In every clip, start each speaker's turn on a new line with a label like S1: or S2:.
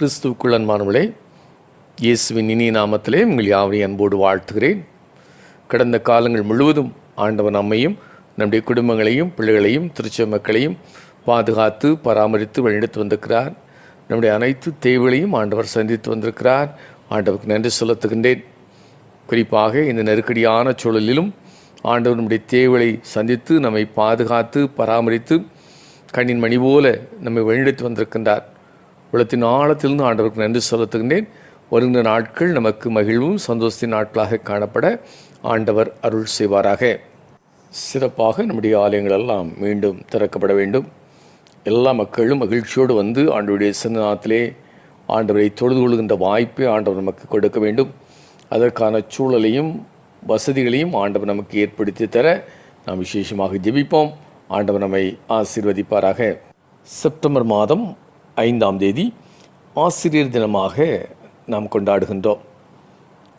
S1: கிறிஸ்துவுக்குள் அன்பானவர்களே, இயேசுவின் இனிய நாமத்திலே உங்கள் யாவரையும் அன்போடு வாழ்த்துகிறேன். கடந்த காலங்கள் முழுவதும் ஆண்டவர் நம்மையும் நம்முடைய குடும்பங்களையும் பிள்ளைகளையும் திருச்சபை மக்களையும் பாதுகாத்து பராமரித்து வழிநடத்தி வந்திருக்கிறார். நம்முடைய அனைத்து தேவைகளையும் ஆண்டவர் சந்தித்து வந்திருக்கிறார். ஆண்டவருக்கு நன்றி செலுத்துகின்றேன். குறிப்பாக இந்த நெருக்கடியான சூழலிலும் ஆண்டவர் நம்முடைய தேவைகளை சந்தித்து நம்மை பாதுகாத்து பராமரித்து கண்ணின் மணி போல நம்மை வழிநடத்தி வந்திருக்கின்றார். உலகத்தின் ஆழத்திலிருந்து ஆண்டவருக்கு நன்றி செலுத்துகின்றேன். வருகின்ற நாட்கள் நமக்கு மகிழ்வும் சந்தோஷத்தின் நாட்களாக காணப்பட ஆண்டவர் அருள் செய்வாராக. சிறப்பாக நம்முடைய ஆலயங்கள் எல்லாம் மீண்டும் திறக்கப்பட வேண்டும். எல்லா மக்களும் மகிழ்ச்சியோடு வந்து ஆண்டவருடைய சன்னதத்திலே ஆண்டவரை தொழுது கொள்கின்ற வாய்ப்பை ஆண்டவர் நமக்கு கொடுக்க வேண்டும். அதற்கான சூழலையும் வசதிகளையும் ஆண்டவர் நமக்கு ஏற்படுத்தி தர நாம் விசேஷமாக ஜெபிப்போம். ஆண்டவர் நம்மை ஆசீர்வதிப்பாராக. செப்டம்பர் மாதம் 5ஆம் தேதி ஆசிரியர் தினமாக நாம் கொண்டாடுகின்றோம்.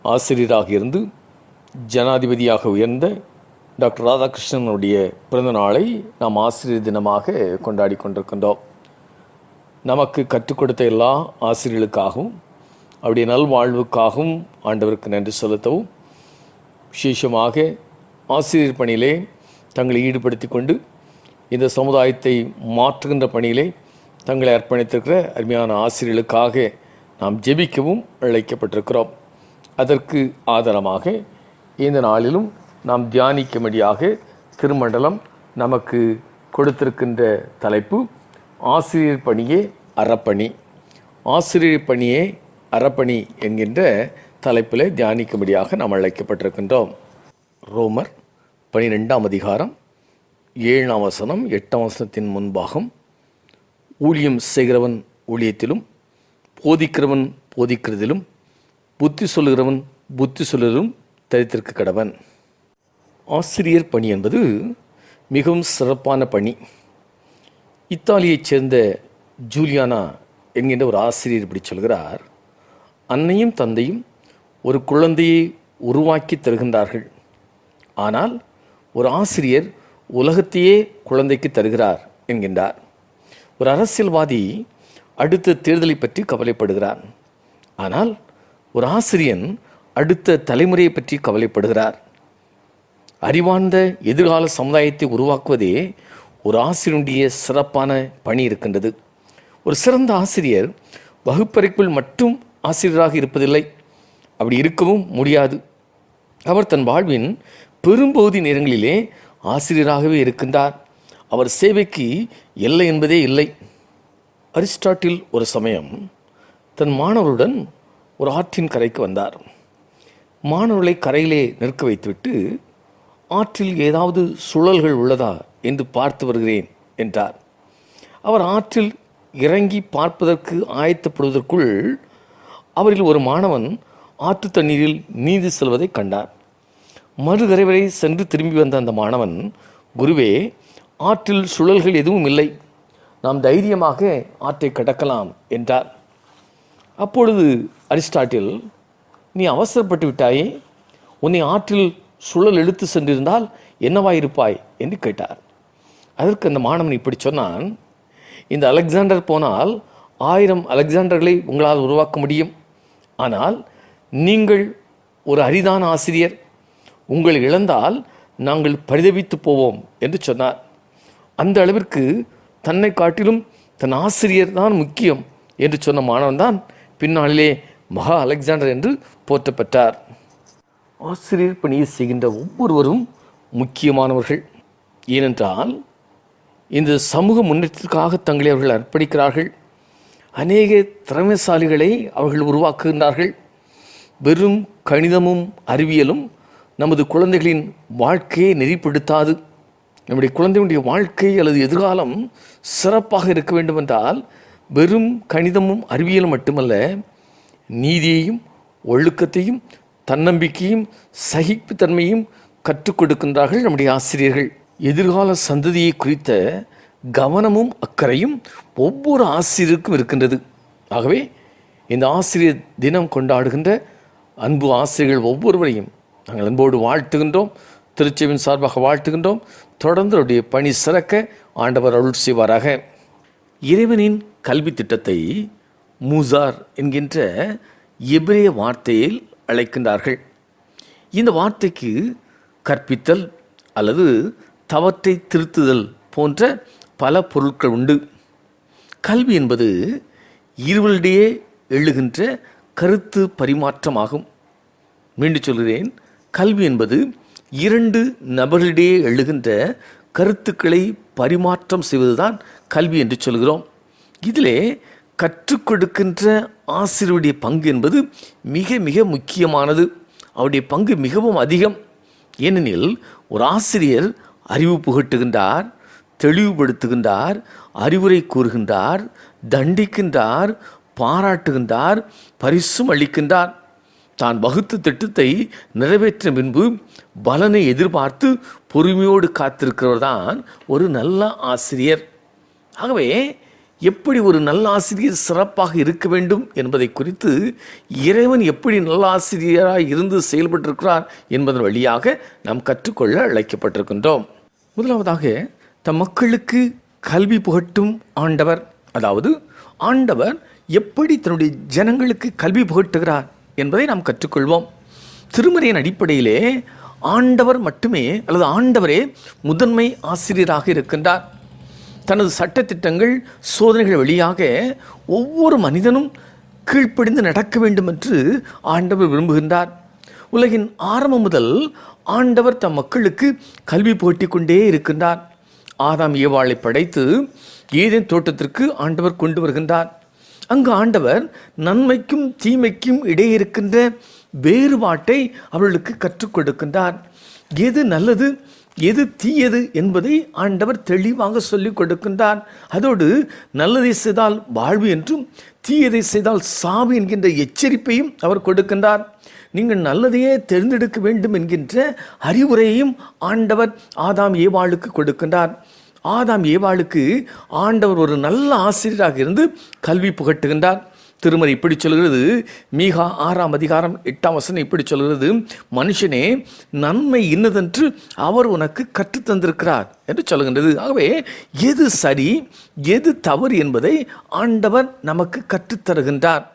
S1: ஆசிரியராக இருந்து ஜனாதிபதியாக உயர்ந்த டாக்டர் ராதாகிருஷ்ணனுடைய பிறந்த நாளை நாம் ஆசிரியர் தினமாக கொண்டாடி கொண்டிருக்கின்றோம். நமக்கு கற்றுக் கொடுத்த எல்லா ஆசிரியர்களுக்காகவும் அவருடைய நல்வாழ்வுக்காகவும் ஆண்டவருக்கு நன்றி செலுத்தவும், விசேஷமாக ஆசிரியர் பணியிலே தங்களை ஈடுபடுத்தி கொண்டு இந்த சமுதாயத்தை மாற்றுகின்ற பணியிலே தங்களை அர்ப்பணித்திருக்கிற அருமையான ஆசிரியர்களுக்காக நாம் ஜெபிக்கவும் அழைக்கப்பட்டிருக்கிறோம். அதற்கு ஆதாரமாக இந்த நாளிலும் நாம் தியானிக்கும்படியாக திருமண்டலம் நமக்கு கொடுத்திருக்கின்ற தலைப்பு ஆசிரியர் பணியே அறப்பணி. ஆசிரியர் பணியே அறப்பணி என்கின்ற தலைப்பில் தியானிக்கும்படியாக நாம் அழைக்கப்பட்டிருக்கின்றோம். ரோமர் 12ஆம் அதிகாரம் 7ஆம் வசனம் 8ஆம் வசனத்தின் முன்பாகம், ஊழியம் செய்கிறவன் ஊழியத்திலும் போதிக்கிறவன் போதிக்கிறதிலும் புத்தி சொல்லுகிறவன் புத்தி சொல்லுவதும் தரித்திருக்க கடவன். ஆசிரியர் பணி என்பது மிகவும் சிறப்பான பணி. இத்தாலியைச் சேர்ந்த ஜூலியானா என்கின்ற ஒரு ஆசிரியர் இப்படி சொல்கிறார்: அன்னையும் தந்தையும் ஒரு குழந்தையை உருவாக்கி தருகின்றார்கள், ஆனால் ஒரு ஆசிரியர் உலகத்தையே குழந்தைக்கு தருகிறார் என்கின்றார். ஒரு அரசியல்வாதி அடுத்த தேர்தலை பற்றி கவலைப்படுகிறார், ஆனால் ஒரு ஆசிரியன் அடுத்த தலைமுறையை பற்றி கவலைப்படுகிறார். அறிவார்ந்த எதிர்கால சமுதாயத்தை உருவாக்குவதே ஒரு ஆசிரியனுடைய சிறப்பான பணி இருக்கின்றது. ஒரு சிறந்த ஆசிரியர் வகுப்பறைக்குள் மட்டும் ஆசிரியராக இருப்பதில்லை, அப்படி இருக்கவும் முடியாது. அவர் தன் வாழ்வின் பெரும்பகுதி நேரங்களிலே ஆசிரியராகவே இருக்கின்றார். அவர் சேவைக்கு எல்லை என்பதே இல்லை. அரிஸ்டாட்டில் ஒரு சமயம் தன் மாணவருடன் ஒரு ஆற்றின் கரைக்கு வந்தார். மாணவர்களை கரையிலே நிற்க வைத்துவிட்டு, ஆற்றில் ஏதாவது சுழல்கள் உள்ளதா என்று பார்த்து வருகிறேன் என்றார். அவர் ஆற்றில் இறங்கி பார்ப்பதற்கு ஆயத்தப்படுவதற்குள் அவரில் ஒரு மாணவன் ஆற்று தண்ணீரில் நீந்தி செல்வதை கண்டார். மறுகரை வரை சென்று திரும்பி வந்த அந்த மாணவன், குருவே, ஆற்றில் சுழல்கள் எதுவும் இல்லை, நாம் தைரியமாக ஆற்றை கடக்கலாம் என்றார். அப்பொழுது அரிஸ்டாட்டில், நீ அவசரப்பட்டு விட்டாயே, உன்னை ஆற்றில் சுழல் இழுத்து சென்றிருந்தால் என்னவாயிருப்பாய் என்று கேட்டார். அதற்கு அந்த மாணவன் இப்படி சொன்னான்: இந்த அலெக்சாண்டர் போனால் 1000 அலெக்சாண்டர்களை உங்களால் உருவாக்க முடியும், ஆனால் நீங்கள் ஒரு அரிதான ஆசிரியர், உங்களை இழந்தால் நாங்கள் பரிதவித்து போவோம் என்று சொன்னார். அந்த அளவிற்கு தன்னை காட்டிலும் தன் ஆசிரியர் தான் முக்கியம் என்று சொன்ன மாணவன் தான் பின்னாளிலே மகா அலெக்சாண்டர் என்று போற்றப்பட்டார். ஆசிரியர் பணியை செய்கின்ற ஒவ்வொருவரும் முக்கியமானவர்கள். ஏனென்றால் இந்த சமூக முன்னேற்றத்திற்காக தங்களை அவர்கள் அர்ப்பணிக்கிறார்கள். அநேக திறமைசாலிகளை அவர்கள் உருவாக்குகின்றார்கள். வெறும் கணிதமும் அறிவியலும் நமது குழந்தைகளின் வாழ்க்கையை நெறிப்படுத்தாது. நம்முடைய குழந்தைகளுடைய வாழ்க்கை அல்லது எதிர்காலம் சிறப்பாக இருக்க வேண்டுமென்றால் வெறும் கணிதமும் அறிவியலும் மட்டுமல்ல, நீதியையும் ஒழுக்கத்தையும் தன்னம்பிக்கையும் சகிப்புத்தன்மையும் கற்றுக் கொடுக்கின்றார்கள் நம்முடைய ஆசிரியர்கள். எதிர்கால சந்ததியை குறித்த கவனமும் அக்கறையும் ஒவ்வொரு ஆசிரியருக்கும் இருக்கின்றது. ஆகவே இந்த ஆசிரியர் தினம் கொண்டாடுகின்ற அன்பு ஆசிரியர்கள் ஒவ்வொருவரையும் நாங்கள் அன்போடு வாழ்த்துகின்றோம். திருச்சபையின் சார்பாக வாழ்த்துகின்றோம். தொடர்ந்து அவருடைய பணி சிறக்க ஆண்டவர் அருள் செய்வாராக. இறைவனின் கல்வி திட்டத்தை மூசார் என்கின்ற எபிரேய வார்த்தையில் அழைக்கின்றார்கள். இந்த வார்த்தைக்கு கற்பித்தல் அல்லது தவற்றை திருத்துதல் போன்ற பல பொருட்கள் உண்டு. கல்வி என்பது இருவரிடையே எழுகின்ற கருத்து பரிமாற்றமாகும். மீண்டும் சொல்கிறேன், கல்வி என்பது இரண்டு நபர்களிடையே எழுகின்ற கருத்துக்களை பரிமாற்றம் செய்வதுதான் கல்வி என்று சொல்கிறோம். இதிலே கற்றுக் கொடுக்கின்ற ஆசிரியருடைய பங்கு என்பது மிக மிக முக்கியமானது. அவருடைய பங்கு மிகவும் அதிகம். ஏனெனில் ஒரு ஆசிரியர் அறிவு புகட்டுகின்றார், தெளிவுபடுத்துகின்றார், அறிவுரை கூறுகின்றார், தண்டிக்கின்றார், பாராட்டுகின்றார், பரிசும் அளிக்கின்றார். தான் வகுத்த திட்டத்தை நிறைவேற்ற பின்பு பலனை எதிர்பார்த்து பொறுமையோடு காத்திருக்கிறவர் தான் ஒரு நல்ல ஆசிரியர். ஆகவே எப்படி ஒரு நல்ல ஆசிரியர் சிறப்பாக இருக்க வேண்டும் என்பதை குறித்து இறைவன் எப்படி நல்ல ஆசிரியராக இருந்து செயல்பட்டிருக்கிறார் என்பதன் வழியாக நாம் கற்றுக்கொள்ள அழைக்கப்பட்டிருக்கின்றோம். முதலாவதாக தம் மக்களுக்கு கல்வி புகட்டும் ஆண்டவர், அதாவது ஆண்டவர் எப்படி தன்னுடைய ஜனங்களுக்கு கல்வி புகட்டுகிறார் என்பதை நாம் கற்றுக்கொள்வோம். திருமறையின் அடிப்படையிலே ஆண்டவர் மட்டுமே அல்லது ஆண்டவரே முதன்மை ஆசிரியராக இருக்கின்றார். தனது சட்டத்திட்டங்கள் சோதனைகள் வழியாக ஒவ்வொரு மனிதனும் கீழ்ப்படிந்து நடக்க வேண்டும் என்று ஆண்டவர் விரும்புகின்றார். உலகின் ஆரம்பம் முதல் ஆண்டவர் தம் மக்களுக்கு கல்வி புகட்டி கொண்டே இருக்கின்றார். ஆதாம் ஏவாளை படைத்து ஏதேன் தோட்டத்திற்கு ஆண்டவர் கொண்டு வருகின்றார். அங்கு ஆண்டவர் நன்மைக்கும் தீமைக்கும் இடையே இருக்கின்ற வேறுபாட்டை அவர்களுக்கு கற்றுக் கொடுக்கின்றார். எது நல்லது எது தீயது என்பதை ஆண்டவர் தெளிவாக சொல்லிக் கொடுக்கின்றார். அதோடு நல்லதை செய்தால் வாழ்வு என்றும் தீயதை செய்தால் சாவு என்கின்ற எச்சரிப்பையும் அவர் கொடுக்கின்றார். நீங்கள் நல்லதையே தேர்ந்தெடுக்க வேண்டும் என்கின்ற அறிவுரையையும் ஆண்டவர் ஆதாம் ஏவாளுக்கு கொடுக்கின்றார். ஆதாம் ஏவாளுக்கு ஆண்டவர் ஒரு நல்ல ஆசிரியராக இருந்து கல்வி புகட்டுகின்றார். திருமறை இப்படி சொல்கிறது, மீகா 6ஆம் அதிகாரம் 8ஆம் வசனம் இப்படி சொல்கிறது, மனுஷனே நன்மை இன்னதென்று அவர் உனக்கு கற்றுத்தந்திருக்கிறார் என்று சொல்கின்றது. ஆகவே எது சரி எது தவறு என்பதை ஆண்டவர் நமக்கு கற்றுத்தருகின்றார்.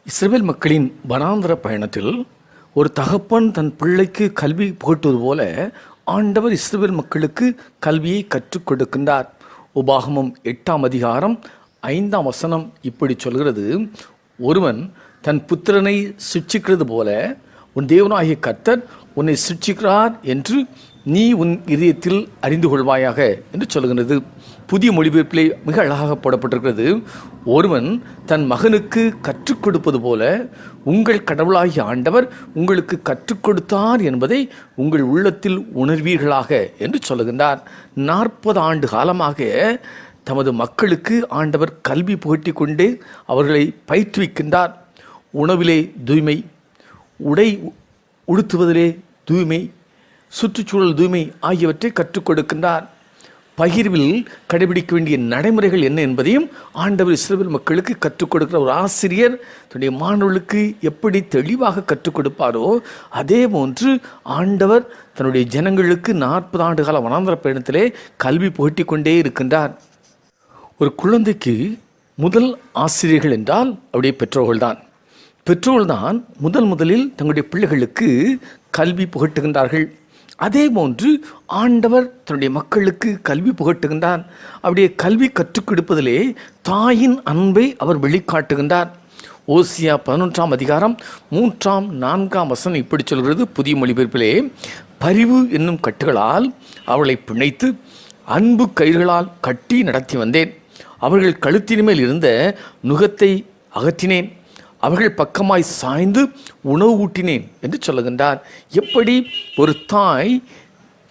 S1: இஸ்ரவேல் மக்களின் வனாந்தர பயணத்தில் ஒரு தகப்பன் தன் பிள்ளைக்கு கல்வி புகட்டுவது போல ஆண்டவர் இஸ்ரவேல் மக்களுக்கு கல்வியை கற்றுக் கொடுக்கின்றார். உபாகமம் 8ஆம் அதிகாரம் 5ஆம் வசனம் இப்படி சொல்கிறது, ஒருவன் தன் புத்திரனை சிட்சிக்கிறது போல உன் தேவனாகிய கர்த்தர் உன்னை சிட்சிக்கிறார் என்று நீ உன் இதயத்தில் அறிந்து கொள்வாயாக என்று சொல்கிறது. புதிய மொழிபெயர்ப்பிலே மிக அழகாக போடப்பட்டிருக்கிறது, ஒருவன் தன் மகனுக்கு கற்றுக் கொடுப்பது போல உங்கள் கடவுளாகிய ஆண்டவர் உங்களுக்கு கற்றுக் கொடுத்தார் என்பதை உங்கள் உள்ளத்தில் உணர்வீர்களாக என்று சொல்லுகின்றார். 40 ஆண்டு காலமாக தமது மக்களுக்கு ஆண்டவர் கல்வி புகட்டி கொண்டே அவர்களை பயிற்றுவிக்கின்றார். உணவிலே தூய்மை, உடை உடுத்துவதிலே தூய்மை, சுற்றுச்சூழல் தூய்மை ஆகியவற்றை கற்றுக் கொடுக்கின்றார். பகிர்வில் கடைபிடிக்க வேண்டிய நடைமுறைகள் என்ன என்பதையும் ஆண்டவர் இஸ்ரவேல் மக்களுக்கு கற்றுக் கொடுக்கிற ஒரு ஆசிரியர் தன்னுடைய மாணவர்களுக்கு எப்படி தெளிவாக கற்றுக் கொடுப்பாரோ அதே போன்று ஆண்டவர் தன்னுடைய ஜனங்களுக்கு 40 ஆண்டு கால வனாந்தர பயணத்திலே கல்வி புகட்டி கொண்டே இருக்கின்றார். ஒரு குழந்தைக்கு முதல் ஆசிரியர்கள் என்றால் அவருடைய பெற்றோர்கள்தான். பெற்றோர்கள்தான் முதலில் தங்களுடைய பிள்ளைகளுக்கு கல்வி புகட்டுகின்றார்கள். அதே போன்று ஆண்டவர் தன்னுடைய மக்களுக்கு கல்வி புகட்டுகின்றார். அவருடைய கல்வி கற்றுக் கொடுப்பதிலே தாயின் அன்பை அவர் வெளிக்காட்டுகின்றார். ஓசியா 11ஆம் அதிகாரம் 3ஆம் 4ஆம் வசனம் இப்படி சொல்கிறது, புதிய மொழிபெயர்ப்பிலே, பரிவு என்னும் கட்டுகளால் அவளை பிணைத்து அன்பு கயிறுகளால் கட்டி நடத்தி வந்தேன். அவர்கள் கழுத்தின் மேல் இருந்த நுகத்தை அகற்றினேன். அவர்கள் பக்கமாய் சாய்ந்து உணவு ஊட்டினேன் என்று சொல்லுகின்றார். எப்படி ஒரு தாய்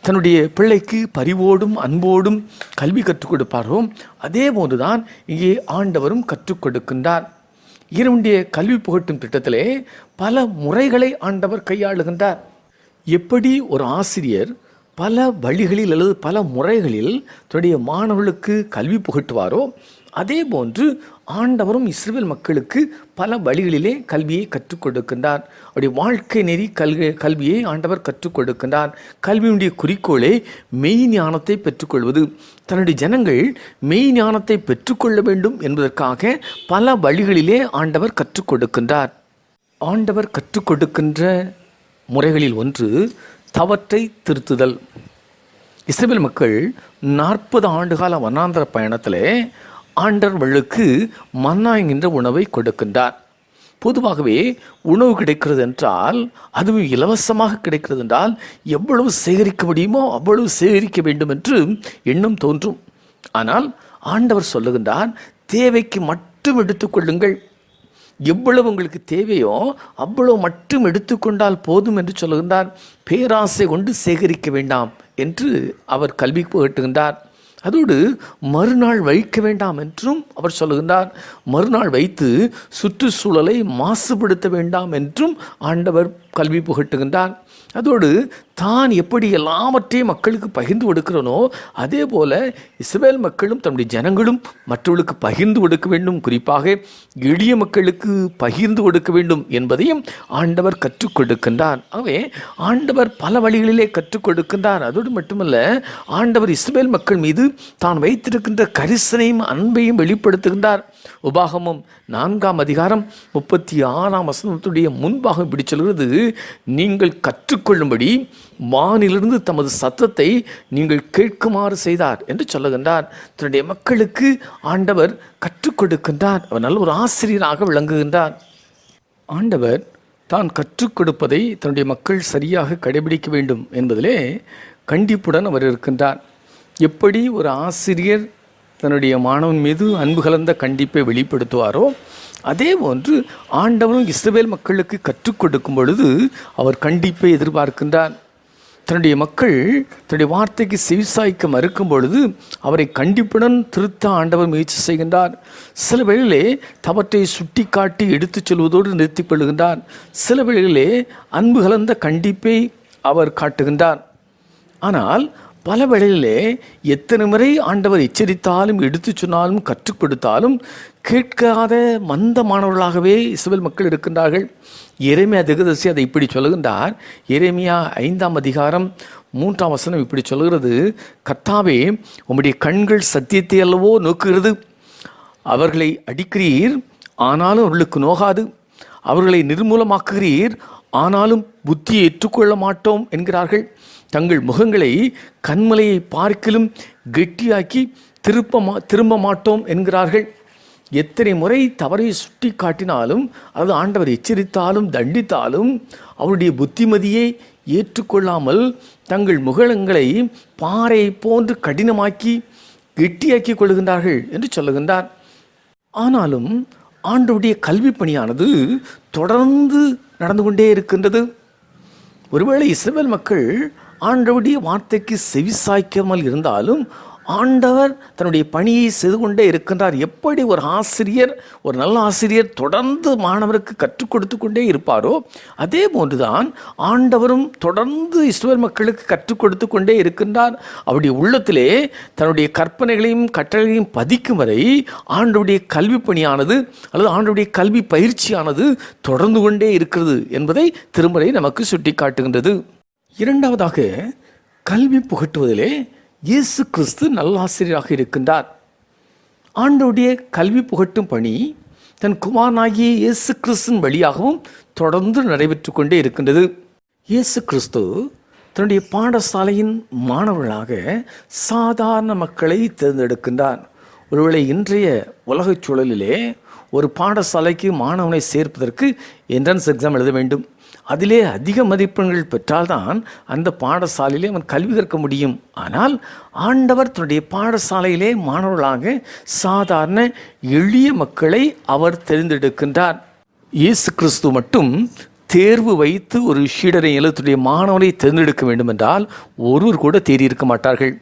S1: தன்னுடைய பிள்ளைக்கு பரிவோடும் அன்போடும் கல்வி கற்றுக் கொடுப்பாரோ அதே போன்றுதான் இங்கே ஆண்டவரும் கற்றுக் கொடுக்கின்றார். இவருடைய கல்வி புகட்டும் திட்டத்திலே பல முறைகளை ஆண்டவர் கையாளுகின்றார். எப்படி ஒரு ஆசிரியர் பல வழிகளில் அல்லது பல முறைகளில் தன்னுடைய மாணவர்களுக்கு கல்வி புகட்டுவாரோ அதே போன்று ஆண்டவரும் இஸ்ரவேல் மக்களுக்கு பல வழிகளிலே கல்வியை கற்றுக் கொடுக்கின்றார். அவருடைய வாழ்க்கை நெறி கல்வியை ஆண்டவர் கற்றுக் கொடுக்கின்றார். கல்வியுடைய குறிக்கோளே மெய் ஞானத்தை பெற்றுக்கொள்வது. தன்னுடைய ஜனங்கள் மெய் ஞானத்தை பெற்றுக்கொள்ள வேண்டும் என்பதற்காக பல வழிகளிலே ஆண்டவர் கற்றுக் கொடுக்கின்றார். ஆண்டவர் கற்றுக் கொடுக்கின்ற முறைகளில் ஒன்று தவற்றை திருத்துதல். இஸ்ரவேல் மக்கள் 40 ஆண்டுகால வனாந்தர பயணத்தில் ஆண்டவர்களுக்கு மன்னா என்கின்ற உணவை கொடுக்கின்றார். பொதுவாகவே உணவு கிடைக்கிறது என்றால், அதுவும் இலவசமாக கிடைக்கிறது என்றால் எவ்வளவு சேகரிக்க முடியுமோ அவ்வளவு சேகரிக்க வேண்டும் என்று எண்ணம் தோன்றும். ஆனால் ஆண்டவர் சொல்லுகின்றார், தேவைக்கு மட்டும் எடுத்துக்கொள்ளுங்கள், எவ்வளவு உங்களுக்கு தேவையோ அவ்வளவு மட்டும் எடுத்துக்கொண்டால் போதும் என்று சொல்லுகின்றார். பேராசை கொண்டு சேகரிக்க வேண்டாம் என்று அவர் கல்வி புகட்டுகின்றார். அதோடு மறுநாள் வைக்க வேண்டாம் என்றும் அவர் சொல்லுகின்றார். மறுநாள் வைத்து சுற்றுச்சூழலை மாசுபடுத்த வேண்டாம் என்றும் ஆண்டவர் கல்வி புகட்டுகின்றார். அதோடு தான் எப்படி எல்லாவற்றையும் மக்களுக்கு பகிர்ந்து கொடுக்கிறனோ அதே போல இஸ்ரவேல் மக்களும் தன்னுடைய ஜனங்களும் மற்றவர்களுக்கு பகிர்ந்து கொடுக்க வேண்டும். குறிப்பாக எளிய மக்களுக்கு பகிர்ந்து கொடுக்க வேண்டும் என்பதையும் ஆண்டவர் கற்றுக் கொடுக்கின்றார். ஆகவே ஆண்டவர் பல வழிகளிலே கற்றுக் கொடுக்கின்றார். அதோடு மட்டுமல்ல, ஆண்டவர் இஸ்ரவேல் மக்கள் மீது தான் வைத்திருக்கின்ற கரிசனையும் அன்பையும் வெளிப்படுத்துகின்றார். உபாகமம் 4ஆம் அதிகாரம் 36ஆம் வசனத்துடைய முன்பாக இப்படி சொல்கிறது, நீங்கள் கற்றுக்கொள்ளும்படி வானிலிருந்து தமது சத்தத்தை நீங்கள் கேட்குமாறு செய்தார் என்று சொல்லுகின்றார். தன்னுடைய மக்களுக்கு ஆண்டவர் கற்றுக் கொடுக்கின்றார். அவர் நல்ல ஒரு ஆசிரியராக விளங்குகின்றார். ஆண்டவர் தான் கற்றுக் கொடுப்பதை தன்னுடைய மக்கள் சரியாக கடைபிடிக்க வேண்டும் என்பதிலே கண்டிப்புடன் அவர் இருக்கின்றார். எப்படி ஒரு ஆசிரியர் தன்னுடைய மாணவன் மீது அன்பு கலந்த கண்டிப்பை வெளிப்படுத்துவாரோ அதே போன்று ஆண்டவரும் இஸ்ரவேல் மக்களுக்கு கற்றுக் கொடுக்கும் பொழுது அவர் கண்டிப்பை எதிர்பார்க்கின்றார். தன்னுடைய மக்கள் தன்னுடைய வார்த்தைக்கு செவிசாய்க்க மறுக்கும் பொழுது அவரை கண்டிப்புடன் திருத்த ஆண்டவர் முயற்சி செய்கின்றார். சில வேளையிலே தவற்றை சுட்டி காட்டி எடுத்துச் சொல்வதோடு நிறுத்திக் கொள்கின்றார். சில வேளையிலே அன்பு கலந்த கண்டிப்பை அவர் காட்டுகின்றார். ஆனால் பல வேளையிலே எத்தனை முறை ஆண்டவர் எச்சரித்தாலும் எடுத்து சொன்னாலும் கற்றுக் கொடுத்தாலும் கேட்காத மந்த மாணவர்களாகவே இஸ்ரவேல் மக்கள் இருக்கின்றார்கள். எரேமியா தீர்க்கதரிசி அதை இப்படி சொல்லுகின்றார். எரேமியா 5ஆம் அதிகாரம் 3ஆம் வசனம் இப்படி சொல்கிறது, கர்த்தாவே, உம்முடைய கண்கள் சத்தியத்தை அல்லவோ நோக்குகிறது. அவர்களை அடிக்கிறீர், ஆனாலும் அவர்களுக்கு நோகாது. அவர்களை நிர்மூலமாக்குகிறீர், ஆனாலும் புத்தியை ஏற்றுக்கொள்ள மாட்டோம் என்கிறார்கள். தங்கள் முகங்களை கண்மலையை பார்க்கிலும் கெட்டியாக்கி திரும்ப மாட்டோம் என்கிறார்கள். எத்தனை முறை தவறை சுட்டி காட்டினாலும், அது ஆண்டவர் எச்சரித்தாலும் தண்டித்தாலும் அவருடைய புத்திமதியை ஏற்றுக்கொள்ளாமல் தங்கள் முகங்களை பாறை போன்று கடினமாக்கி கெட்டியாக்கி கொள்கின்றார்கள் என்று சொல்லுகின்றார். ஆனாலும் ஆண்டவருடைய கல்வி பணியானது தொடர்ந்து நடந்து கொண்டே இருக்கின்றது. ஒருவேளை இஸ்ரவேல் மக்கள் ஆண்டவருடைய வார்த்தைக்கு செவிசாய்க்காமல் இருந்தாலும் ஆண்டவர் தன்னுடைய பணியை செய்து கொண்டே இருக்கின்றார். எப்படி ஒரு ஆசிரியர், ஒரு நல்ல ஆசிரியர் தொடர்ந்து மாணவருக்கு கற்றுக் கொடுத்து கொண்டே இருப்பாரோ அதே போன்றுதான் ஆண்டவரும் தொடர்ந்து இஸ்ரவேல் மக்களுக்கு கற்றுக் கொடுத்து கொண்டே இருக்கின்றார். அவருடைய உள்ளத்திலே தன்னுடைய கற்பனைகளையும் கட்டளைகளையும் பதிக்கும் வரை ஆண்டவருடைய கல்வி பணியானது அல்லது ஆண்டவருடைய கல்வி பயிற்சியானது தொடர்ந்து கொண்டே இருக்கிறது என்பதை திருமறை நமக்கு சுட்டி காட்டுகின்றது. இரண்டாவதாக, கல்வி புகட்டுவதிலே இயேசு கிறிஸ்து நல்லாசிரியராக இருக்கின்றார். ஆண்டவருடைய கல்வி புகட்டும் பணி தன் குமாரனாகிய இயேசு கிறிஸ்துவின் வழியாகவும் தொடர்ந்து நடைபெற்று கொண்டே இருக்கின்றது. இயேசு கிறிஸ்து தன்னுடைய பாடசாலையின் மாணவர்களாக சாதாரண மக்களை தேர்ந்தெடுக்கின்றார். ஒருவேளை இன்றைய உலகச் சூழலிலே ஒரு பாடசாலைக்கு மாணவனை சேர்ப்பதற்கு என்ட்ரன்ஸ் எக்ஸாம் எழுத வேண்டும். அதிலே அதிக மதிப்பெண்கள் பெற்றால்தான் அந்த பாடசாலையிலே அவன் கல்வி கற்க முடியும். ஆனால் ஆண்டவர் தன்னுடைய பாடசாலையிலே மாணவர்களாக சாதாரண எளிய மக்களை அவர் தேர்ந்தெடுக்கின்றார். இயேசு கிறிஸ்து மட்டும் தேர்வு வைத்து ஒரு சீடரை எழுத்துடைய மாணவனை தேர்ந்தெடுக்க வேண்டும் என்றால் ஒருவர் கூட தேறியிருக்க மாட்டார்கள்.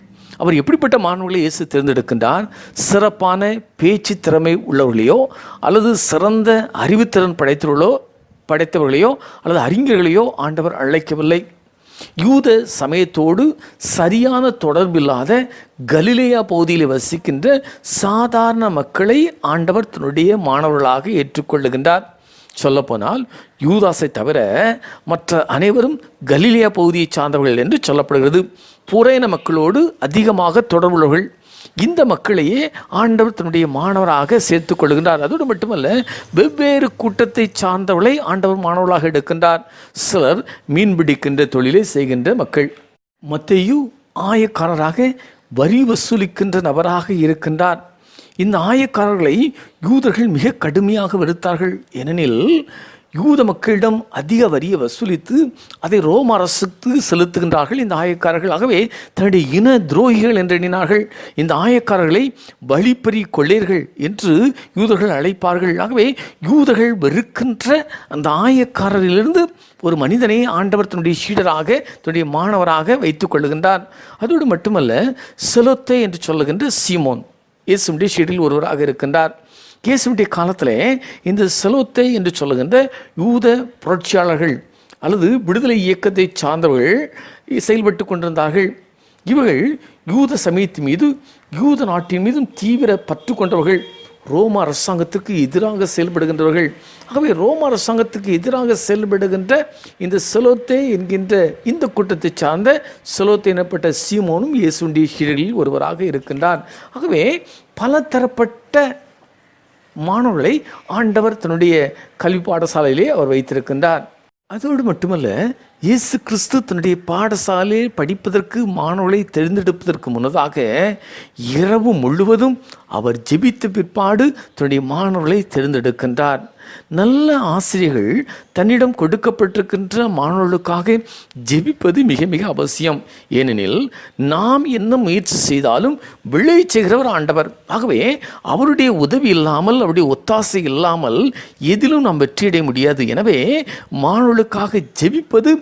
S1: அவர் எப்படிப்பட்ட மாணவர்களை இயேசு தேர்ந்தெடுக்கின்றார்? சிறப்பான பேச்சு திறமை உள்ளவர்களையோ அல்லது சிறந்த அறிவுத்திறன் படைத்தவர்களையோ அல்லது அறிஞர்களையோ ஆண்டவர் அழைக்கவில்லை. யூத சமயத்தோடு சரியான தொடர்பில்லாத கலிலேயா பகுதியில் வசிக்கின்ற சாதாரண மக்களை ஆண்டவர் தன்னுடைய மாணவர்களாக ஏற்றுக்கொள்ளுகின்றார். சொல்லப்போனால் யூதாஸை தவிர மற்ற அனைவரும் கலிலேயா பகுதியை சார்ந்தவர்கள் என்று சொல்லப்படுகிறது. புறையின மக்களோடு அதிகமாக தொடர்புள்ளவர்கள். இந்த மக்களையே ஆண்டவர் தன்னுடைய மாணவராக சேர்த்து கொள்கின்றார். அதோடு மட்டுமல்ல, வெவ்வேறு கூட்டத்தை சார்ந்தவர்களை ஆண்டவர் மாணவர்களாக எடுக்கின்றார். சிலர் மீன்பிடிக்கின்ற தொழிலை செய்கின்ற மக்கள். மத்தேயு ஆயக்காரராக வரி வசூலிக்கின்ற நபராக இருக்கின்றார். இந்த ஆயக்காரர்களை யூதர்கள் மிக கடுமையாக வெறுத்தார்கள். ஏனெனில் யூத மக்களிடம் அதிக வரியை வசூலித்து அதை ரோம அரசுக்கு செலுத்துகின்றார்கள் இந்த ஆயக்காரர்கள். ஆகவே தன்னுடைய இன துரோகிகள் என்று எண்ணினார்கள். இந்த ஆயக்காரர்களை வழிப்பறி கொள்ளையர்கள் என்று யூதர்கள் அழைப்பார்கள். ஆகவே யூதர்கள் வெறுக்கின்ற அந்த ஆயக்காரரிலிருந்து ஒரு மனிதனை ஆண்டவர் தன்னுடைய சீடராக தன்னுடைய மாணவராக வைத்துக் கொள்ளுகின்றார். அதோடு மட்டுமல்ல, செலோத்தே என்று சொல்லுகின்ற சீமோன் இயேசுவுடைய சீடரில் ஒருவராக இருக்கின்றார். இயேசுவுடைய காலத்தில் இந்த செலோத்தே என்று சொல்லுகின்ற யூத புரட்சியாளர்கள் அல்லது விடுதலை இயக்கத்தை சார்ந்தவர்கள் செயல்பட்டு கொண்டிருந்தார்கள். இவர்கள் யூத சமயத்தின் மீது யூத நாட்டின் மீதும் தீவிர பற்று கொண்டவர்கள். ரோம அரசாங்கத்துக்கு எதிராக செயல்படுகின்றவர்கள். ஆகவே ரோம அரசாங்கத்துக்கு எதிராக செயல்படுகின்ற இந்த செலோத்தே என்கின்ற இந்த கூட்டத்தை சார்ந்த செலோத்தே எனப்பட்ட சீமோனும் இயேசுவுடைய சீடர்களில் ஒருவராக இருக்கின்றார். ஆகவே பல தரப்பட்ட மாணவர்களை ஆண்டவர் தன்னுடைய கல்வி பாடசாலையிலே அவர் வைத்திருக்கின்றார். அதோடு மட்டுமல்ல, இயேசு கிறிஸ்து தன்னுடைய பாடசாலையில் படிப்பதற்கு மாணவர்களை தேர்ந்தெடுப்பதற்கு முன்னதாக இரவு முழுவதும் அவர் ஜெபித்த பிற்பாடு தன்னுடைய மாணவர்களை தேர்ந்தெடுக்கின்றார். நல்ல ஆசிரியர்கள் தன்னிடம் கொடுக்கப்பட்டிருக்கின்ற மாணவர்களுக்காக ஜெபிப்பது மிக மிக அவசியம். ஏனெனில் நாம் என்ன முயற்சி செய்தாலும் விளை செய்கிறவர் ஆண்டவர். ஆகவே அவருடைய உதவி இல்லாமல், அவருடைய ஒத்தாசை இல்லாமல் எதிலும் நாம் வெற்றியடைய முடியாது. எனவே மாணவர்களுக்காக ஜெபிப்பது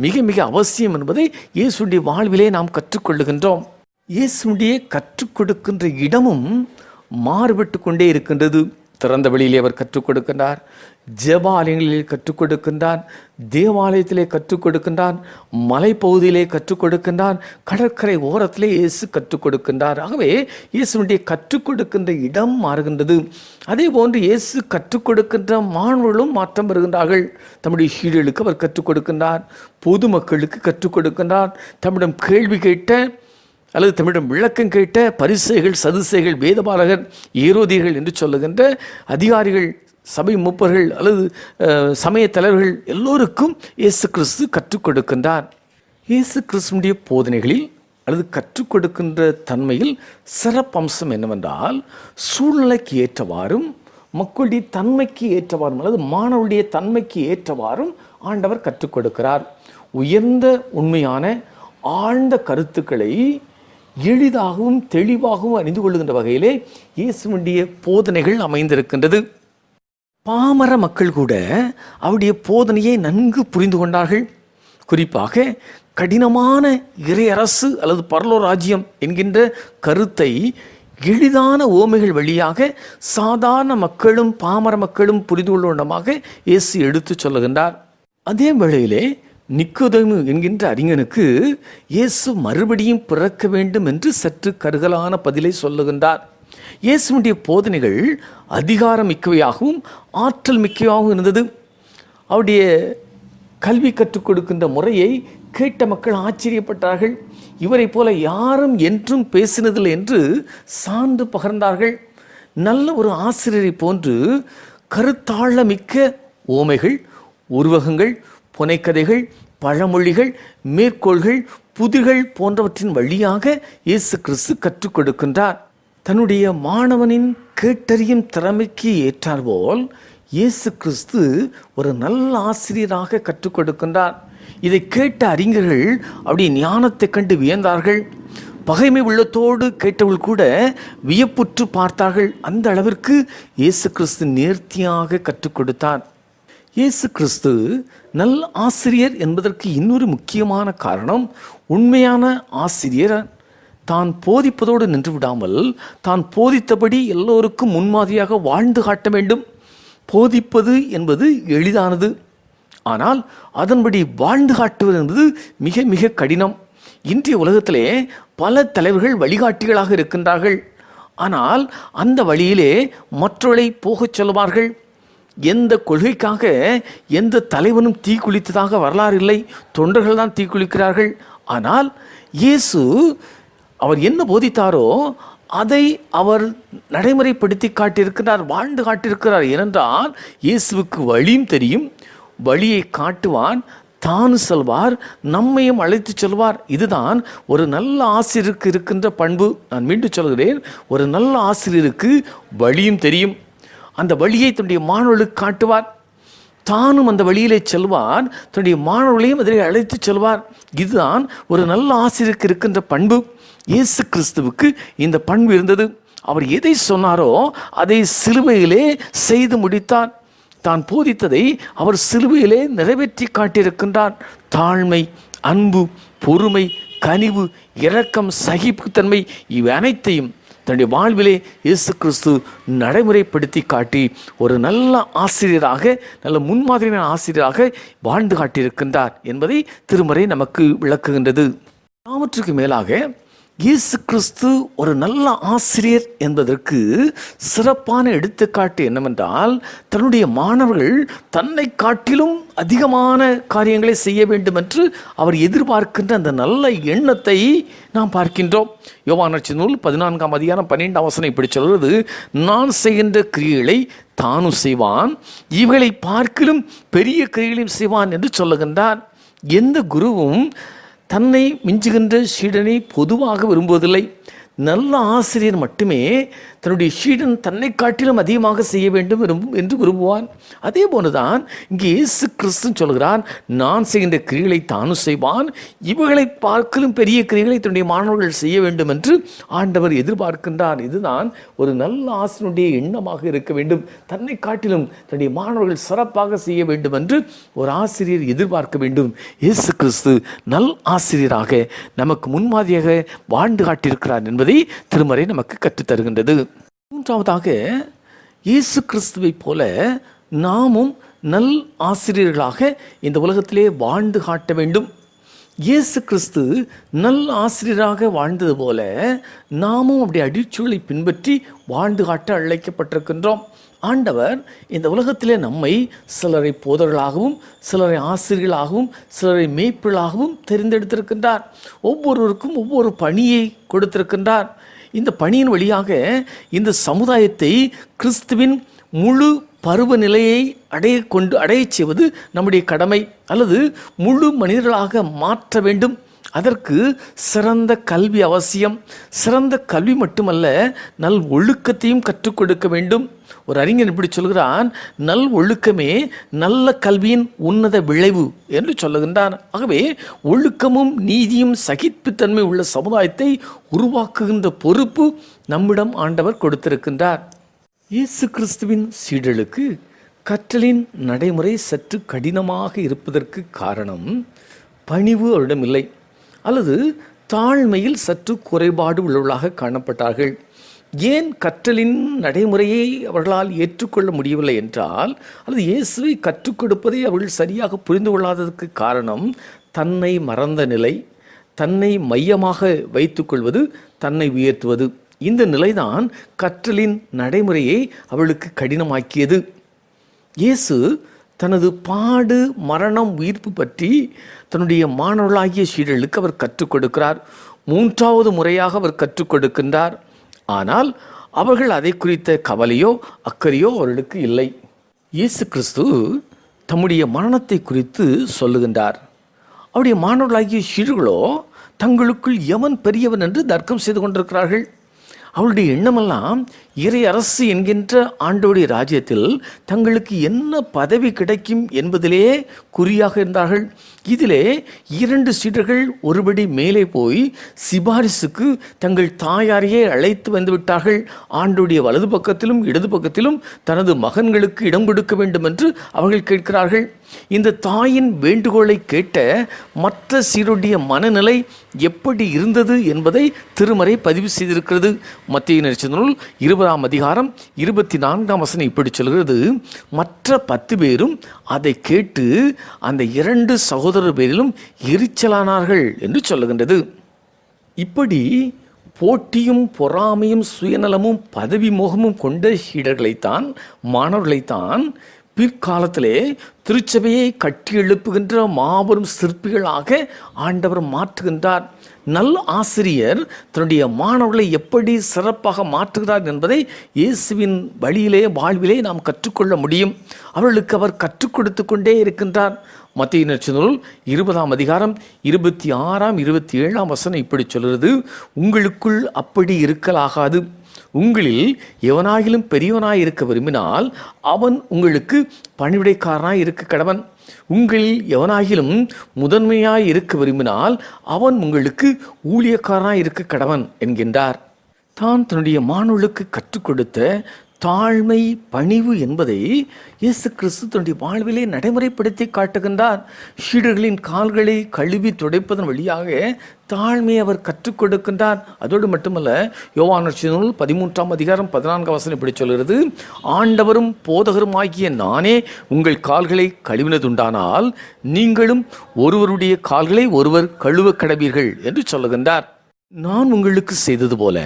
S1: மிக மிக அவசியம் என்பதை இயேசுடைய வாழ்விலே நாம் கற்றுக்கொள்ளுகின்றோம். இயேசுடைய கற்றுக் கொடுக்கின்ற இடமும் மாறுபட்டு கொண்டே இருக்கின்றது. திறந்த வெளியிலே அவர் கற்றுக் கொடுக்கின்றார், ஜெபாலயங்களிலே கற்றுக் கொடுக்கின்றார், தேவாலயத்திலே கற்றுக் கொடுக்கின்றார், மலைப்பகுதியிலே கற்றுக் கொடுக்கின்றார், கடற்கரை ஓரத்திலே இயேசு கற்றுக் கொடுக்கின்றார். ஆகவே இயேசுடைய கற்றுக் கொடுக்கின்ற இடம் மாறுகின்றது. அதே போன்று இயேசு கற்றுக் கொடுக்கின்ற மாணவர்களும் மாற்றம் வருகின்றார்கள். தம்முடைய சீடர்களுக்கு அவர் கற்றுக் கொடுக்கின்றார், பொதுமக்களுக்கு கற்றுக் கொடுக்கின்றார். தம்மிடம் கேள்வி கேட்ட அல்லது தம்மிடம் விளக்கம் கேட்ட பரிசேயர்கள், சதுசேயர்கள், வேதபாரகர், ஏரோதியர்கள் என்று சொல்லுகின்ற அதிகாரிகள், சபை மூப்பர்கள் அல்லது சமய தலைவர்கள் எல்லோருக்கும் இயேசு கிறிஸ்து கற்றுக் கொடுக்கின்றார். இயேசு கிறிஸ்துடைய போதனைகளில் அல்லது கற்றுக் கொடுக்கின்ற தன்மையில் சிறப்பம்சம் என்னவென்றால், சூழ்நிலைக்கு ஏற்றவாறும் மக்களுடைய தன்மைக்கு ஏற்றவாறும் அல்லது மாணவருடைய தன்மைக்கு ஏற்றவாறும் ஆண்டவர் கற்றுக் கொடுக்கிறார். உயர்ந்த உண்மையான ஆழ்ந்த கருத்துக்களை எளிதாகவும் தெளிவாகவும் அறிந்து கொள்ளுகின்ற வகையிலே இயேசுவுடைய போதனைகள் அமைந்திருக்கின்றது. பாமர மக்கள் கூட அவருடைய போதனையை நன்கு புரிந்து கொண்டார்கள். குறிப்பாக கடினமான இறையரசு அல்லது பரலோக ராஜ்யம் என்கின்ற கருத்தை எளிதான ஓமைகள் வழியாக சாதாரண மக்களும் பாமர மக்களும் புரிந்து கொள்ளும் இயேசு எடுத்து சொல்லுகின்றார். அதே வேளையிலே நிக்கோதேமு என்கின்ற அறிஞனுக்கு இயேசு மறுபடியும் பிறக்க வேண்டும் என்று சற்று கருகலான பதிலை சொல்லுகின்றார். இயேசுடைய போதனைகள் அதிகாரம் மிக்கவையாகவும் ஆற்றல் மிக்கவையாகவும் இருந்தது. அவருடைய கல்வி கற்றுக் கொடுக்கின்ற முறையை கேட்ட மக்கள் ஆச்சரியப்பட்டார்கள். இவரை போல யாரும் என்றும் பேசினதில்லை என்று சான்று பகர்ந்தார்கள். நல்ல ஒரு ஆசிரியரை போன்று கருத்தாழ மிக்க ஓமைகள், உருவகங்கள், புனைக்கதைகள், பழமொழிகள், மேற்கோள்கள், புதிர்கள் போன்றவற்றின் வழியாக இயேசு கிறிஸ்து கற்றுக் கொடுக்கின்றார். தன்னுடைய மாணவனின் கேட்டறியும் திறமைக்கு ஏற்றாற்போல் இயேசு கிறிஸ்து ஒரு நல்ல ஆசிரியராக கற்றுக் கொடுக்கின்றார். இதை கேட்ட அறிஞர்கள் அவருடைய ஞானத்தை கண்டு வியந்தார்கள். பகைமை உள்ளத்தோடு கேட்டவர்கள் கூட வியப்புற்று பார்த்தார்கள். அந்த அளவிற்கு இயேசு கிறிஸ்து நேர்த்தியாக கற்றுக் கொடுத்தார். இயேசு கிறிஸ்து நல் ஆசிரியர் என்பதற்கு இன்னொரு முக்கியமான காரணம், உண்மையான ஆசிரியர் தான் போதிப்பதோடு நின்று விடாமல் தான் போதித்தபடி எல்லோருக்கும் முன்மாதிரியாக வாழ்ந்து காட்ட வேண்டும். போதிப்பது என்பது எளிதானது, ஆனால் அதன்படி வாழ்ந்து காட்டுவது என்பது மிக மிக கடினம். இன்றைய உலகத்திலே பல தலைவர்கள் வழிகாட்டிகளாக இருக்கின்றார்கள். ஆனால் அந்த வழியிலே மற்றவர்களை போகச் சொல்வார்கள். எந்த கொள்கைக்காக எந்த தலைவனும் தீக்குளித்ததாக வரலாறு இல்லை. தொண்டர்கள் தான் தீக்குளிக்கிறார்கள். ஆனால் இயேசு அவர் என்ன போதித்தாரோ அதை அவர் நடைமுறைப்படுத்தி காட்டியிருக்கிறார், வாழ்ந்து காட்டியிருக்கிறார். ஏனென்றால் இயேசுவுக்கு வழியும் தெரியும், வழியை காட்டுவான், தான் செல்வார், நம்மையும் அழைத்து செல்வார். இதுதான் ஒரு நல்ல ஆசிரியருக்கு இருக்கின்ற பண்பு. நான் மீண்டும் சொல்கிறேன், ஒரு நல்ல ஆசிரியருக்கு வழியும் தெரியும், அந்த வழியை தன்னுடைய மாணவர்களுக்கு காட்டுவார், தானும் அந்த வழியிலே செல்வார், தன்னுடைய மாணவர்களையும் அதிலே அழைத்து செல்வார். இதுதான் ஒரு நல்ல ஆசிரியருக்கு இருக்கின்ற பண்பு. இயேசு கிறிஸ்துவுக்கு இந்த பண்பு இருந்தது. அவர் எதை சொன்னாரோ அதை சிலுவையிலே செய்து முடித்தார். தான் போதித்ததை அவர் சிலுவையிலே நிறைவேற்றி காட்டியிருக்கின்றார். தாழ்மை, அன்பு, பொறுமை, கனிவு, இரக்கம், சகிப்புத்தன்மை இவை அனைத்தையும் தன்னுடைய வாழ்விலே இயேசு கிறிஸ்து நடைமுறைப்படுத்தி காட்டி ஒரு நல்ல ஆசிரியராக, நல்ல முன்மாதிரியான ஆசிரியராக வாழ்ந்து காட்டியிருக்கின்றார் என்பதை திருமறை நமக்கு விளக்குகின்றது. எல்லாவற்றுக்கு மேலாக இயேசு கிறிஸ்து ஒரு நல்ல ஆசிரியர் என்பதற்கு சிறப்பான எடுத்துக்காட்டு என்னவென்றால், தன்னுடைய மாணவர்கள் தன்னை காட்டிலும் அதிகமான காரியங்களை செய்ய வேண்டும் என்று அவர் எதிர்பார்க்கின்ற அந்த நல்ல எண்ணத்தை நாம் பார்க்கின்றோம். யோவான் நற்செய்தி 14:12 இப்படி சொல்கிறது, நான் செய்கின்ற கிரியைகளை தானும் செய்வான், இவைகளை பார்க்கிலும் பெரிய கிரியைகளையும் செய்வான் என்று சொல்லுகின்றார். எந்த குருவும் தன்னை மிஞ்சுகின்ற சீடனை பொதுவாக விரும்புவதில்லை. நல்ல ஆசிரியர் மட்டுமே தன்னுடைய சீடன் தன்னை காட்டிலும் அதிகமாக செய்ய வேண்டும் என்று விரும்புவான். அதே போலதான் இங்கே இயேசு கிறிஸ்து சொல்கிறான், நான் செய்கின்ற கிரிகளை தானும் செய்வான், இவைகளை பார்க்கலும் பெரிய கிரிகளை தன்னுடைய மாணவர்கள் செய்ய வேண்டும் என்று ஆண்டவர் எதிர்பார்க்கின்றார். இதுதான் ஒரு நல்ல ஆசிரியனுடைய எண்ணமாக இருக்க வேண்டும். தன்னை காட்டிலும் தன்னுடைய மாணவர்கள் சிறப்பாக செய்ய வேண்டும் என்று ஒரு ஆசிரியர் எதிர்பார்க்க வேண்டும். இயேசு கிறிஸ்து நல் ஆசிரியராக நமக்கு முன்மாதிரியாக வாழ்ந்து காட்டியிருக்கிறார் என்பதை திருமறை நமக்கு கற்றுத்தருகின்றது. மூன்றாவதாக, இயேசு கிறிஸ்துவை போல நாமும் நல் ஆசிரியர்களாக இந்த உலகத்திலே வாழ்ந்து காட்ட வேண்டும். இயேசு கிறிஸ்து நல் ஆசிரியராக வாழ்ந்தது போல நாமும் அப்படி அடிச்சூழலை பின்பற்றி வாழ்ந்து காட்ட அழைக்கப்பட்டிருக்கின்றோம். ஆண்டவர் இந்த உலகத்திலே நம்மை சிலரை போதர்களாகவும், சிலரை ஆசிரியர்களாகவும், சிலரை மேய்ப்பர்களாகவும் தெரிந்தெடுத்திருக்கின்றார். ஒவ்வொருவருக்கும் ஒவ்வொரு பணியை கொடுத்திருக்கின்றார். இந்த பணியின் வழியாக இந்த சமுதாயத்தை கிறிஸ்துவின் முழு பருவநிலையை அடையச் செய்வது நம்முடைய கடமை, அல்லது முழு மனிதர்களாக மாற்ற வேண்டும். அதற்கு சிறந்த கல்வி அவசியம். சிறந்த கல்வி மட்டுமல்ல, நல் ஒழுக்கத்தையும் கற்றுக் கொடுக்க வேண்டும். ஒரு அறிஞர் இப்படி சொல்கிறான், நல் ஒழுக்கமே நல்ல கல்வியின் உன்னத விளைவு என்று சொல்லுகின்றான். ஆகவே ஒழுக்கமும் நீதியும் சகிப்புத்தன்மை உள்ள சமுதாயத்தை உருவாக்குகின்ற பொறுப்பு நம்மிடம் ஆண்டவர் கொடுத்திருக்கின்றார். இயேசு கிறிஸ்துவின் சீடர்களுக்கு கற்றலின் நடைமுறை சற்று கடினமாக இருப்பதற்கு காரணம் பணிவு அவரிடம் இல்லை, அல்லது தாழ்மையில் சற்று குறைபாடு உள்ளவர்களாக காணப்பட்டார்கள். ஏன் கற்றலின் நடைமுறையை அவர்களால் ஏற்றுக்கொள்ள முடியவில்லை என்றால், அல்லது இயேசுவை கற்றுக் கொடுப்பதை அவர்கள் சரியாக புரிந்து கொள்ளாததற்கு காரணம் தன்னை மறந்த நிலை, தன்னை மையமாக வைத்துக்கொள்வது, தன்னை உயர்த்துவது. இந்த நிலைதான் கற்றலின் நடைமுறையை அவளுக்கு கடினமாக்கியது. இயேசு தனது பாடு, மரணம், உயிர்ப்பு பற்றி தன்னுடைய மாணவர்களாகிய சீடர்களுக்கு அவர் கற்றுக் கொடுக்கிறார். 3வது முறையாக அவர் கற்றுக் கொடுக்கின்றார். ஆனால் அவர்கள் அதை குறித்த கவலையோ அக்கறையோ அவர்களுக்கு இல்லை. இயேசு கிறிஸ்து தம்முடைய மரணத்தை குறித்து சொல்லுகின்றார். அவருடைய மாணவர்களாகிய சீடர்களோ தங்களுக்குள் எவன் பெரியவன் என்று தர்க்கம் செய்து கொண்டிருக்கிறார்கள். அவளுடைய எண்ணமெல்லாம் இறை அரசு என்கின்ற ஆண்டோடைய ராஜ்யத்தில் தங்களுக்கு என்ன பதவி கிடைக்கும் என்பதிலே குறியாக இருந்தார்கள். இதிலே 2 சீடர்கள் ஒருபடி மேலே போய் சிபாரிசுக்கு தங்கள் தாயாரையே அழைத்து வந்து விட்டார்கள். ஆண்டோடைய வலது பக்கத்திலும் இடது பக்கத்திலும் தனது மகன்களுக்கு இடம் கொடுக்க வேண்டும் என்று அவர்கள் கேட்கிறார்கள். இந்த தாயின் வேண்டுகோளை கேட்ட மற்ற சீருடைய மனநிலை எப்படி இருந்தது என்பதை திருமறை பதிவு செய்திருக்கிறது. மத்தேயு நற்செய்தி நூல் 20ஆம் அதிகாரம் 24ஆம் வசனம் இப்படி சொல்கிறது, மற்ற 10 பேரும் அதை கேட்டு அந்த 2 சகோதரர் பேரிலும் எரிச்சலானார்கள் என்று சொல்லுகின்றது. இப்படி போட்டியும் பொறாமையும் சுயநலமும் பதவி மோகமும் கொண்ட சீடர்களைத்தான், மாணவர்களைத்தான் பிற்காலத்திலே திருச்சபையை கட்டி எழுப்புகின்ற மாபெரும் சிற்பிகளாக ஆண்டவர் மாற்றுகின்றார். நல் ஆசிரியர் தன்னுடைய மாணவர்களை எப்படி சிறப்பாக மாற்றுகிறார் என்பதை இயேசுவின் வழியிலே வாழ்விலே நாம் கற்றுக்கொள்ள முடியும். அவர்களுக்கு அவர் கற்றுக் கொடுத்து கொண்டே இருக்கின்றார். மத்தேயு நற்செய்தி 20ஆம் அதிகாரம் 26ஆம் 27ஆம் வசனம் இப்படி சொல்கிறது, உங்களுக்குள் அப்படி இருக்கலாகாது. உங்களில் எவனாகிலும் பெரியவனாய் இருக்க விரும்பினால் அவன் உங்களுக்கு பணிவிடைக்காரனாய் இருக்க கடவன். உங்களில் எவனாகிலும் முதன்மையாய் இருக்க விரும்பினால் அவன் உங்களுக்கு ஊழியக்காரனாய் இருக்க கடவன் என்கின்றார். தான் தன்னுடைய மாணவர்களுக்கு கற்றுக் கொடுத்த தாழ்மை, பணிவு என்பதை இயேசு கிறிஸ்து தன்னுடைய வாழ்விலே நடைமுறைப்படுத்தி காட்டுகின்றார். சீடர்களின் கால்களை கழுவி துடைப்பதன் வழியாக தாழ்மையை அவர் கற்றுக் கொடுக்கின்றார். அதோடு மட்டுமல்ல, யோவான் நற்செய்தி 13ஆம் அதிகாரம் 14ஆம் வசனம் இப்படி சொல்கிறது, ஆண்டவரும் போதகருமாகிய நானே உங்கள் கால்களை கழுவினதுண்டானால் நீங்களும் ஒருவருடைய கால்களை ஒருவர் கழுவ கடவீர்கள் என்று சொல்லுகின்றார். நான் உங்களுக்கு செய்தது போல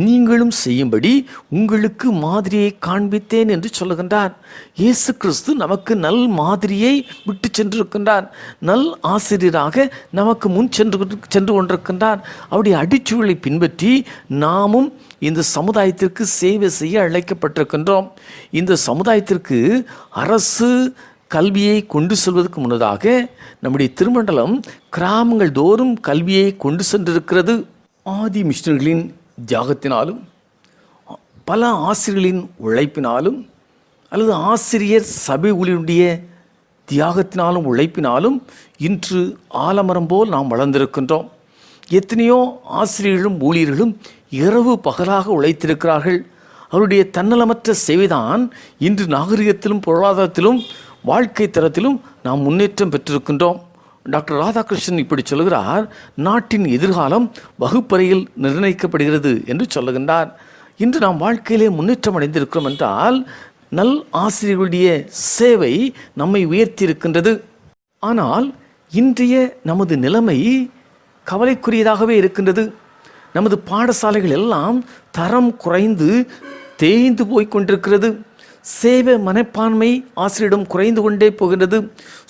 S1: நீங்களும் செய்யும்படி உங்களுக்கு மாதிரியை காண்பித்தேன் என்று சொல்லுகின்றார். இயேசு கிறிஸ்து நமக்கு நல் மாதிரியை விட்டு சென்றிருக்கின்றார். நல் ஆசிரியராக நமக்கு முன் சென்று கொண்டிருக்கின்றார். அவருடைய அடிச்சுவலை பின்பற்றி நாமும் இந்த சமுதாயத்திற்கு சேவை செய்ய அழைக்கப்பட்டிருக்கின்றோம். இந்த சமுதாயத்திற்கு அரசு கல்வியை கொண்டு செல்வதற்கு முன்னதாக நம்முடைய திருமண்டலம் கிராமங்கள் தோறும் கல்வியை கொண்டு சென்றிருக்கிறது. ஆதி மிஷனரிகளின் தியாகத்தினாலும் பல ஆசிரியர்களின் உழைப்பினாலும் அல்லது ஆசிரியர் சபை ஊழியருடைய தியாகத்தினாலும் உழைப்பினாலும் இன்று ஆலமரம் போல் நாம் வளர்ந்திருக்கின்றோம். எத்தனையோ ஆசிரியர்களும் ஊழியர்களும் இரவு பகலாக உழைத்திருக்கிறார்கள். அவருடைய தன்னலமற்ற சேவைதான் இன்று நாகரிகத்திலும் பொருளாதாரத்திலும் வாழ்க்கை தரத்திலும் நாம் முன்னேற்றம் பெற்றிருக்கின்றோம். டாக்டர் ராதாகிருஷ்ணன் இப்படி சொல்கிறார், நாட்டின் எதிர்காலம் வகுப்பறையில் நிர்ணயிக்கப்படுகிறது என்று சொல்லுகின்றார். இன்று நாம் வாழ்க்கையிலே முன்னேற்றம் அடைந்திருக்கிறோம் என்றால் நல் ஆசிரியர்களுடைய சேவை நம்மை உயர்த்தி இருக்கின்றது. ஆனால் இன்றைய நமது நிலைமை கவலைக்குரியதாகவே இருக்கின்றது. நமது பாடசாலைகள் எல்லாம் தரம் குறைந்து தேய்ந்து போய் கொண்டிருக்கிறது. சேவை மனப்பான்மை ஆசிரியரிடம் குறைந்து கொண்டே போகின்றது.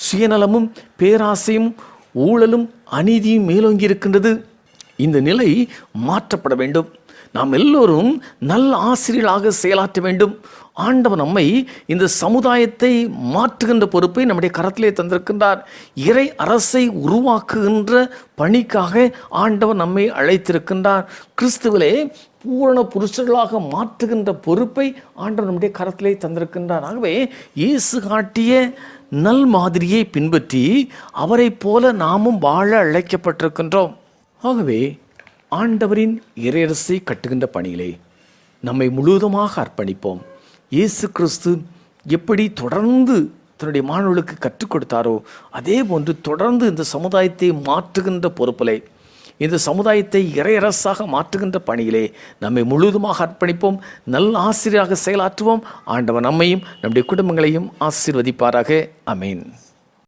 S1: சுயநலமும் பேராசையும் ஊழலும் அநீதியும் மேலோங்கி இருக்கின்றது. இந்த நிலை மாற்றப்பட வேண்டும். நாம் எல்லோரும் நல்ல ஆசிரியர்களாக செயலாற்ற வேண்டும். ஆண்டவர் நம்மை இந்த சமுதாயத்தை மாற்றுகின்ற பொறுப்பை நம்முடைய கரத்திலே தந்திருக்கின்றார். இறை அரசை உருவாக்குகின்ற பணிக்காக ஆண்டவர் நம்மை அழைத்திருக்கின்றார். கிறிஸ்துவிலே பூரண புருஷர்களாக மாற்றுகின்ற பொறுப்பை ஆண்டவர் நம்முடைய கரத்திலே தந்திருக்கின்றார். ஆகவே இயேசு காட்டிய நல் மாதிரியை பின்பற்றி அவரை போல நாமும் வாழ அழைக்கப்பட்டிருக்கின்றோம். ஆகவே ஆண்டவரின் இறையரசை கட்டுகின்ற பணியிலே நம்மை முழுவதுமாக அர்ப்பணிப்போம். இயேசு கிறிஸ்து எப்படி தொடர்ந்து தன்னுடைய மாணவர்களுக்கு கற்றுக் கொடுத்தாரோ அதே போன்று தொடர்ந்து இந்த சமுதாயத்தை மாற்றுகின்ற பொறுப்பிலே, இந்த சமுதாயத்தை இறையரசாக மாற்றுகின்ற பணியிலே நம்மை முழுவதுமாக அர்ப்பணிப்போம். நல்ல ஆசிரியராக செயலாற்றுவோம். ஆண்டவர் நம்மையும் நம்முடைய குடும்பங்களையும் ஆசீர்வதிப்பாராக. ஆமென்.